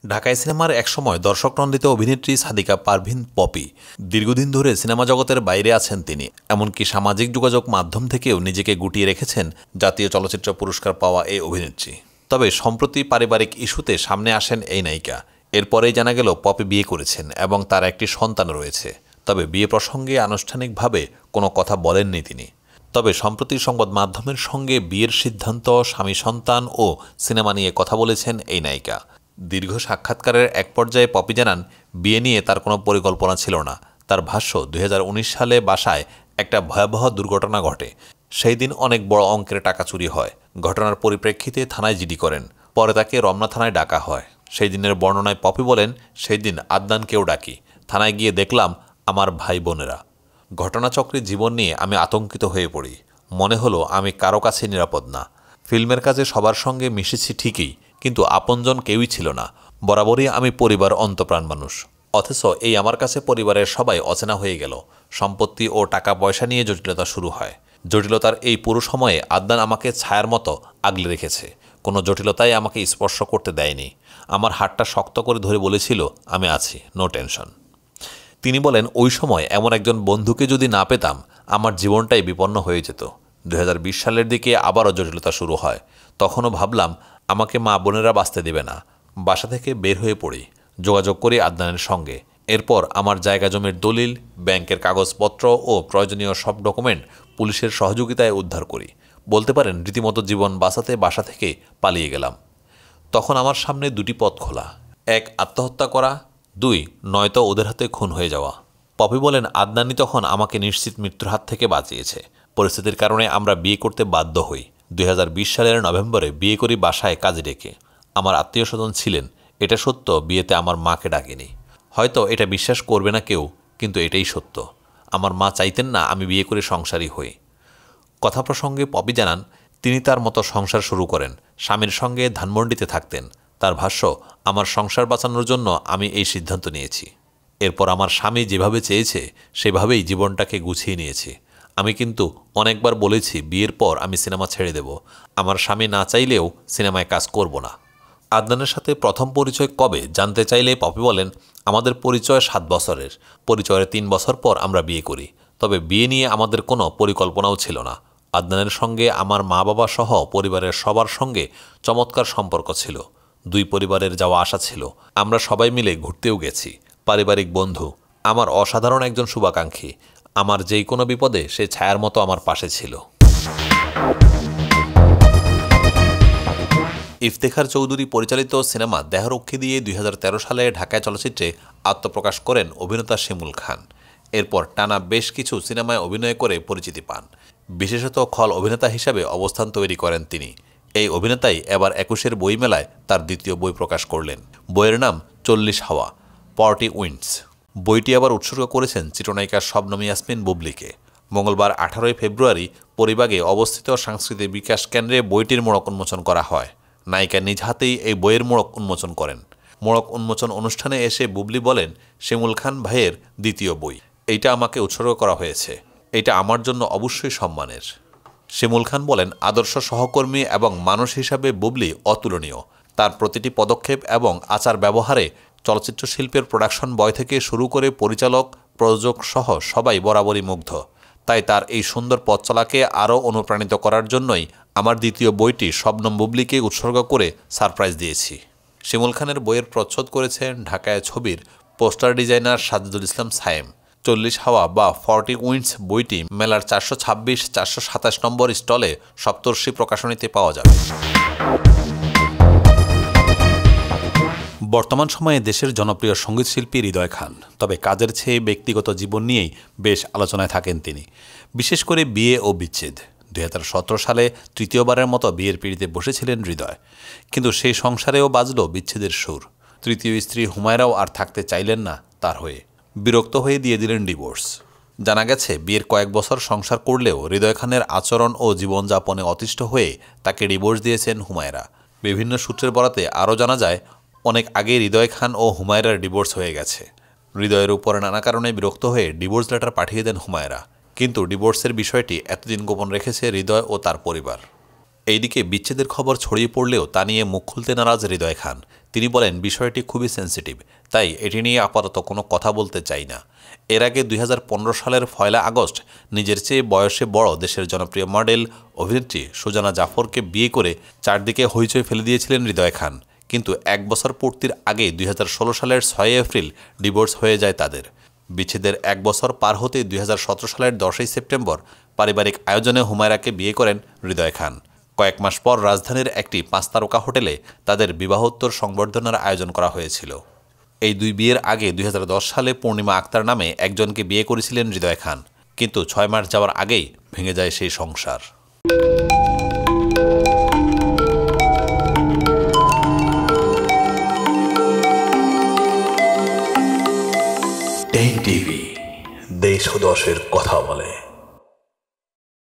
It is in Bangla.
ঢাকাই সিনেমার একসময় দর্শকনন্দিত অভিনেত্রী সাদিকা পারভীন পপি। দীর্ঘদিন ধরে সিনেমা জগতের বাইরে আছেন তিনি। এমনকি সামাজিক যোগাযোগ মাধ্যম থেকেও নিজেকে গুটিয়ে রেখেছেন জাতীয় চলচ্চিত্র পুরস্কার পাওয়া এই অভিনেত্রী। তবে সম্প্রতি পারিবারিক ইস্যুতে সামনে আসেন এই নায়িকা। এরপরেই জানা গেল পপি বিয়ে করেছেন এবং তার একটি সন্তান রয়েছে। তবে বিয়ে প্রসঙ্গে আনুষ্ঠানিকভাবে কোনো কথা বলেননি তিনি। তবে সম্প্রতি সংবাদ মাধ্যমের সঙ্গে বিয়ের সিদ্ধান্ত, স্বামী সন্তান ও সিনেমা নিয়ে কথা বলেছেন এই নায়িকা। দীর্ঘ সাক্ষাৎকারের এক পর্যায়ে পপি জানান, বিয়ে নিয়ে তার কোনো পরিকল্পনা ছিল না। তার ভাষ্য, 2019 সালে বাসায় একটা ভয়াবহ দুর্ঘটনা ঘটে। সেই দিন অনেক বড় অঙ্কের টাকা চুরি হয়। ঘটনার পরিপ্রেক্ষিতে থানায় জিডি করেন। পরে তাকে রমনা থানায় ডাকা হয়। সেই দিনের বর্ণনায় পপি বলেন, সেই দিন আদনানকেও ডাকি। থানায় গিয়ে দেখলাম আমার ভাই বোনেরা। ঘটনাচক্রে জীবন নিয়ে আমি আতঙ্কিত হয়ে পড়ি। মনে হলো আমি কারো কাছে নিরাপদ না। ফিল্মের কাজে সবার সঙ্গে মিশেছি ঠিকই, কিন্তু আপনজন কেউই ছিল না। বরাবরই আমি পরিবার অন্তপ্রাণ মানুষ, অথচ এই আমার কাছে পরিবারের সবাই অচেনা হয়ে গেল। সম্পত্তি ও টাকা পয়সা নিয়ে জটিলতা শুরু হয়। জটিলতার এই পুরো সময়ে আদনান আমাকে ছায়ার মতো আগলে রেখেছে। কোনো জটিলতাই আমাকে স্পর্শ করতে দেয়নি। আমার হাতটা শক্ত করে ধরে বলেছিল, আমি আছি, নো টেনশন। তিনি বলেন, ওই সময় এমন একজন বন্ধুকে যদি না পেতাম, আমার জীবনটাই বিপন্ন হয়ে যেত। 2020 সালের দিকে আবারও জটিলতা শুরু হয়। তখনও ভাবলাম আমাকে মা বোনেরা বাঁচতে দেবে না। বাসা থেকে বের হয়ে পড়ি। যোগাযোগ করি আদনানের সঙ্গে। এরপর আমার জায়গা জমির দলিল, ব্যাংকের কাগজপত্র ও প্রয়োজনীয় সব ডকুমেন্ট পুলিশের সহযোগিতায় উদ্ধার করি। বলতে পারেন রীতিমতো জীবন বাঁচাতে বাসা থেকে পালিয়ে গেলাম। তখন আমার সামনে দুটি পথ খোলা, এক আত্মহত্যা করা, দুই নয়তো ওদের হাতে খুন হয়ে যাওয়া। পপি বলেন, আদনানি তখন আমাকে নিশ্চিত মৃত্যুর হাত থেকে বাঁচিয়েছে। পরিস্থিতির কারণে আমরা বিয়ে করতে বাধ্য হই। 2020 সালের নভেম্বরে বিয়ে করি বাসায় কাজে ডেকে। আমার আত্মীয় স্বজন ছিলেন। এটা সত্য, বিয়েতে আমার মাকে ডাকিনি। হয়তো এটা বিশ্বাস করবে না কেউ, কিন্তু এটাই সত্য। আমার মা চাইতেন না আমি বিয়ে করে সংসারী হই। কথা প্রসঙ্গে পপি জানান, তিনি তার মতো সংসার শুরু করেন। স্বামীর সঙ্গে ধানমন্ডিতে থাকতেন। তার ভাষ্য, আমার সংসার বাঁচানোর জন্য আমি এই সিদ্ধান্ত নিয়েছি। এরপর আমার স্বামী যেভাবে চেয়েছে সেভাবেই জীবনটাকে গুছিয়ে নিয়েছি। আমি কিন্তু অনেকবার বলেছি বিয়ের পর আমি সিনেমা ছেড়ে দেব। আমার স্বামী না চাইলেও সিনেমায় কাজ করব না। আদনানের সাথে প্রথম পরিচয় কবে জানতে চাইলে পপি বলেন, আমাদের পরিচয় 7 বছরের। পরিচয়ের 3 বছর পর আমরা বিয়ে করি। তবে বিয়ে নিয়ে আমাদের কোনো পরিকল্পনাও ছিল না। আদনানের সঙ্গে আমার মা বাবা সহ পরিবারের সবার সঙ্গে চমৎকার সম্পর্ক ছিল। দুই পরিবারের যাওয়া আসা ছিল। আমরা সবাই মিলে ঘুরতেও গেছি। পারিবারিক বন্ধু। আমার অসাধারণ একজন শুভাকাঙ্ক্ষী। আমার যেই কোনো বিপদে সে ছায়ার মতো আমার পাশে ছিল। ইফতেখার চৌধুরী পরিচালিত সিনেমা দেহরক্ষী দিয়ে 2013 সালে ঢাকায় চলচ্চিত্রে আত্মপ্রকাশ করেন অভিনেতা শিমুল খান। এরপর টানা বেশ কিছু সিনেমায় অভিনয় করে পরিচিতি পান। বিশেষত খল অভিনেতা হিসাবে অবস্থান তৈরি করেন তিনি। এই অভিনেতাই এবার 21 বইমেলায় তার দ্বিতীয় বই প্রকাশ করলেন। বইয়ের নাম 40 হাওয়া, 40 উইন্ডস। বইটি আবার উৎসর্গ করেছেন চিত্রনায়িকা শবনম ইয়াসমিন বুবলিকে। মঙ্গলবার 18 ফেব্রুয়ারি পরিবাগে অবস্থিত সাংস্কৃতিক বিকাশ কেন্দ্রে বইটির মোড়ক উন্মোচন করা হয়। নায়িকা নিজ হাতেই এই বইয়ের মোড়ক উন্মোচন করেন। মোড়ক উন্মোচন অনুষ্ঠানে এসে বুবলি বলেন, শিমুল খান ভাইয়ের দ্বিতীয় বই, এইটা আমাকে উৎসর্গ করা হয়েছে। এটা আমার জন্য অবশ্যই সম্মানের। শিমুল খান বলেন, আদর্শ সহকর্মী এবং মানুষ হিসাবে বুবলি অতুলনীয়। তার প্রতিটি পদক্ষেপ এবং আচার ব্যবহারে চলচ্চিত্র শিল্পের প্রোডাকশন বয় থেকে শুরু করে পরিচালক, প্রযোজক সহ সবাই বরাবরই মুগ্ধ। তাই তার এই সুন্দর পথ চলাকে আরও অনুপ্রাণিত করার জন্যই আমার দ্বিতীয় বইটি শবনম বুবলিকে উৎসর্গ করে সারপ্রাইজ দিয়েছি। শিমুল খানের বইয়ের প্রচ্ছদ করেছেন ঢাকায় ছবির পোস্টার ডিজাইনার সাজিদুল ইসলাম সায়েম। 40 হাওয়া বা 40 উইন্ডস বইটি মেলার 426-427 নম্বর স্টলে সপ্তর্ষি প্রকাশনীতে পাওয়া যাবে। বর্তমান সময়ে দেশের জনপ্রিয় সঙ্গীতশিল্পী হৃদয় খান। তবে কাজের চেয়ে ব্যক্তিগত জীবন নিয়েই বেশ আলোচনায় থাকেন তিনি, বিশেষ করে বিয়ে ও বিচ্ছেদ। 2017 সালে তৃতীয়বারের মতো বিয়ের পিঁড়িতে বসেছিলেন হৃদয়। কিন্তু সেই সংসারেও বাজল বিচ্ছেদের সুর। তৃতীয় স্ত্রী হুমায়রাও আর থাকতে চাইলেন না তার হয়ে। বিরক্ত হয়ে দিয়ে দিলেন ডিভোর্স। জানা গেছে, বিয়ের কয়েক বছর সংসার করলেও হৃদয় খানের আচরণ ও জীবনযাপনে অতিষ্ঠ হয়ে তাকে ডিভোর্স দিয়েছেন হুমায়রা। বিভিন্ন সূত্রের বরাতে আরও জানা যায়, অনেক আগে হৃদয় খান ও হুমায়রার ডিভোর্স হয়ে গেছে। হৃদয়ের উপর নানা কারণে বিরক্ত হয়ে ডিভোর্স লেটার পাঠিয়ে দেন হুমায়রা। কিন্তু ডিভোর্সের বিষয়টি এতদিন গোপন রেখেছে হৃদয় ও তার পরিবার। এইদিকে বিচ্ছেদের খবর ছড়িয়ে পড়লেও তা নিয়ে মুখ খুলতে নারাজ হৃদয় খান। তিনি বলেন, বিষয়টি খুবই সেন্সিটিভ, তাই এটি নিয়ে আপাতত কোনো কথা বলতে চাই না। এর আগে 2015 সালের 1 আগস্ট নিজের চেয়ে বয়সে বড় দেশের জনপ্রিয় মডেল অভিনেত্রী সুজানা জাফরকে বিয়ে করে চারদিকে হইচই ফেলে দিয়েছিলেন হৃদয় খান। কিন্তু 1 বছর পূর্তির আগে 2016 সালের 6 এপ্রিল ডিভোর্স হয়ে যায় তাদের। বিচ্ছেদের 1 বছর পার হতে 2017 সালের 10 সেপ্টেম্বর পারিবারিক আয়োজনে হুমায়রাকে বিয়ে করেন হৃদয় খান। কয়েক মাস পর রাজধানীর একটি 5 তারকা হোটেলে তাদের বিবাহোত্তর সংবর্ধনার আয়োজন করা হয়েছিল। এই দুই বিয়ের আগে 2010 সালে পূর্ণিমা আক্তার নামে একজনকে বিয়ে করেছিলেন হৃদয় খান, কিন্তু 6 মাস যাওয়ার আগেই ভেঙে যায় সেই সংসার। টেন টিভি, দেশ ও দশের কথা বলে।